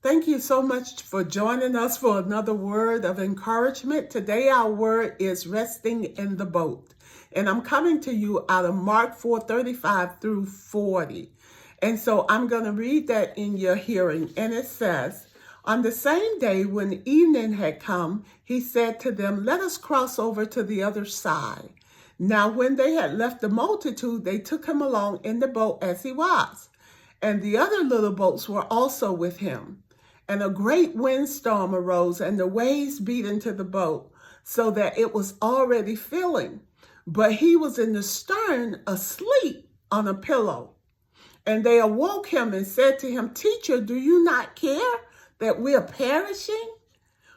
Thank you so much for joining us for another word of encouragement. Today, our word is resting in the boat. And I'm coming to you out of Mark 4:35 through 40. And so I'm going to read that in your hearing. And it says, on the same day when evening had come, he said to them, "Let us cross over to the other side." Now, when they had left the multitude, they took him along in the boat as he was. And the other little boats were also with him. And a great windstorm arose, and the waves beat into the boat, so that it was already filling. But he was in the stern, asleep on a pillow. And they awoke him and said to him, "Teacher, do you not care that we are perishing?"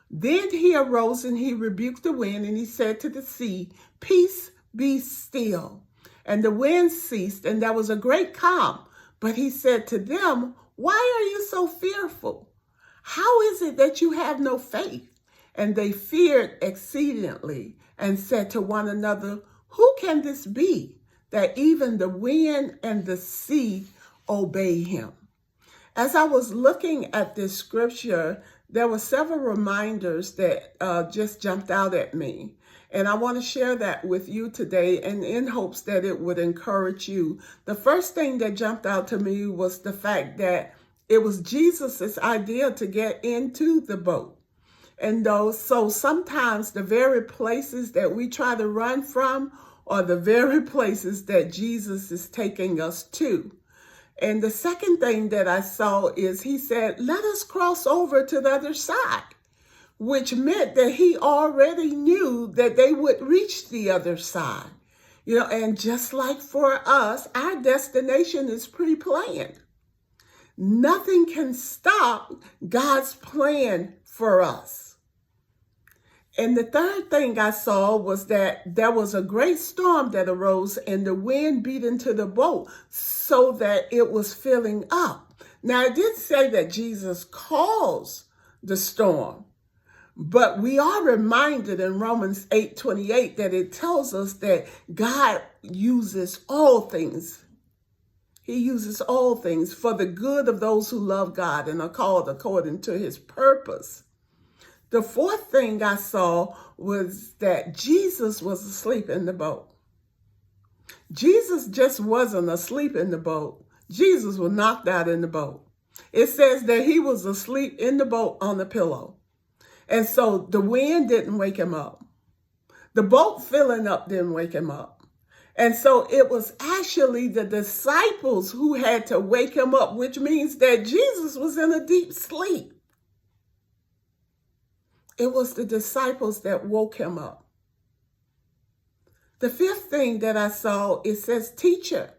Then he arose and he rebuked the wind, and he said to the sea, "Peace, be still." And the wind ceased, and there was a great calm. But he said to them, "Why are you so fearful? How is it that you have no faith?" And they feared exceedingly and said to one another, "Who can this be, that even the wind and the sea obey him?" As I was looking at this scripture, there were several reminders that just jumped out at me. And I want to share that with you today, and in hopes that it would encourage you. The first thing that jumped out to me was the fact that it was Jesus's idea to get into the boat. And so sometimes the very places that we try to run from are the very places that Jesus is taking us to. And the second thing that I saw is he said, "Let us cross over to the other side," which meant that he already knew that they would reach the other side. And just like for us, our destination is pre-planned. Nothing can stop God's plan for us. And the third thing I saw was that there was a great storm that arose, and the wind beat into the boat so that it was filling up. Now, it did say that Jesus caused the storm, but we are reminded in Romans 8:28 that it tells us that God uses all things. He uses all things for the good of those who love God and are called according to his purpose. The fourth thing I saw was that Jesus was asleep in the boat. Jesus just wasn't asleep in the boat. Jesus was knocked out in the boat. It says that he was asleep in the boat on the pillow. And so the wind didn't wake him up. The boat filling up didn't wake him up. And so it was actually the disciples who had to wake him up, which means that Jesus was in a deep sleep. It was the disciples that woke him up. The fifth thing that I saw, it says, "Teacher,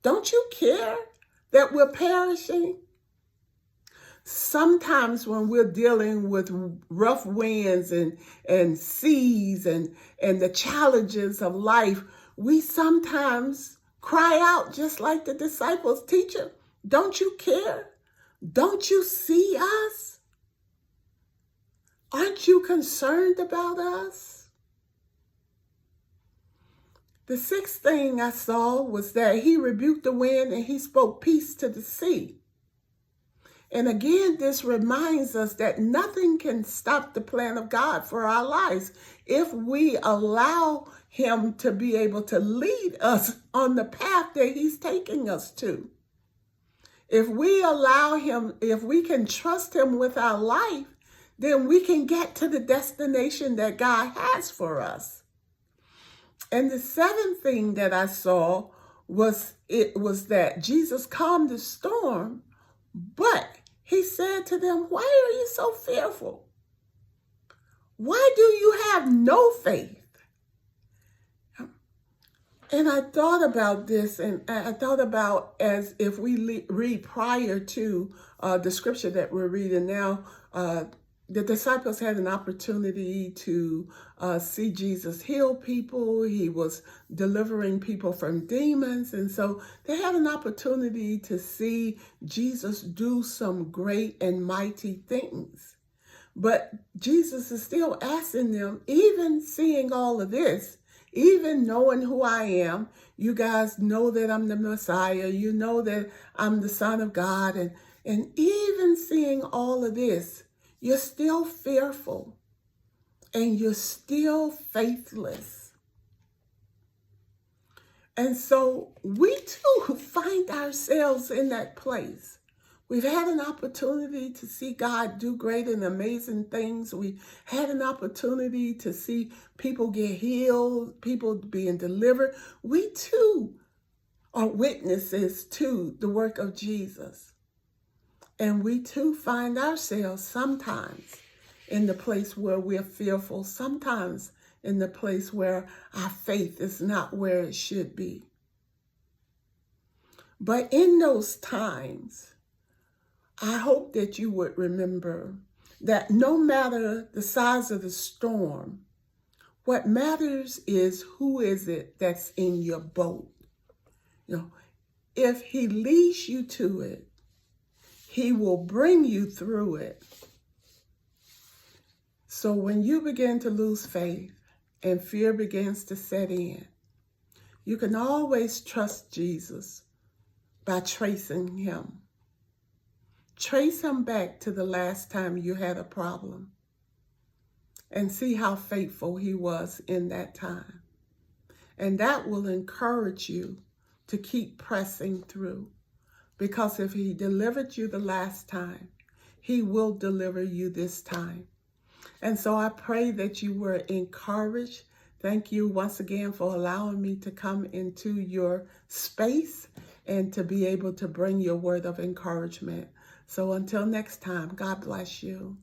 don't you care that we're perishing?" Sometimes when we're dealing with rough winds and seas and the challenges of life, we sometimes cry out just like the disciples, "Teacher, don't you care? Don't you see us? Aren't you concerned about us?" The sixth thing I saw was that he rebuked the wind and he spoke peace to the sea. And again, this reminds us that nothing can stop the plan of God for our lives if we allow him to be able to lead us on the path that he's taking us to. If we allow him, if we can trust him with our life, then we can get to the destination that God has for us. And the seventh thing that I saw was that Jesus calmed the storm, but he said to them, "Why are you so fearful? Why do you have no faith?" And I thought about this, and I thought about as if we read prior to the scripture that we're reading now, the disciples had an opportunity to see Jesus heal people. He was delivering people from demons. And so they had an opportunity to see Jesus do some great and mighty things. But Jesus is still asking them, even seeing all of this, even knowing who I am, you guys know that I'm the Messiah. You know that I'm the Son of God. And even seeing all of this, you're still fearful and you're still faithless. And so we too find ourselves in that place. We've had an opportunity to see God do great and amazing things. We had an opportunity to see people get healed, people being delivered. We too are witnesses to the work of Jesus. And we too find ourselves sometimes in the place where we're fearful, sometimes in the place where our faith is not where it should be. But in those times, I hope that you would remember that no matter the size of the storm, what matters is who is it that's in your boat. You know, if he leads you to it, he will bring you through it. So when you begin to lose faith and fear begins to set in, you can always trust Jesus by tracing him. Trace him back to the last time you had a problem and see how faithful he was in that time. And that will encourage you to keep pressing through. Because if he delivered you the last time, he will deliver you this time. And so I pray that you were encouraged. Thank you once again for allowing me to come into your space and to be able to bring your word of encouragement. So until next time, God bless you.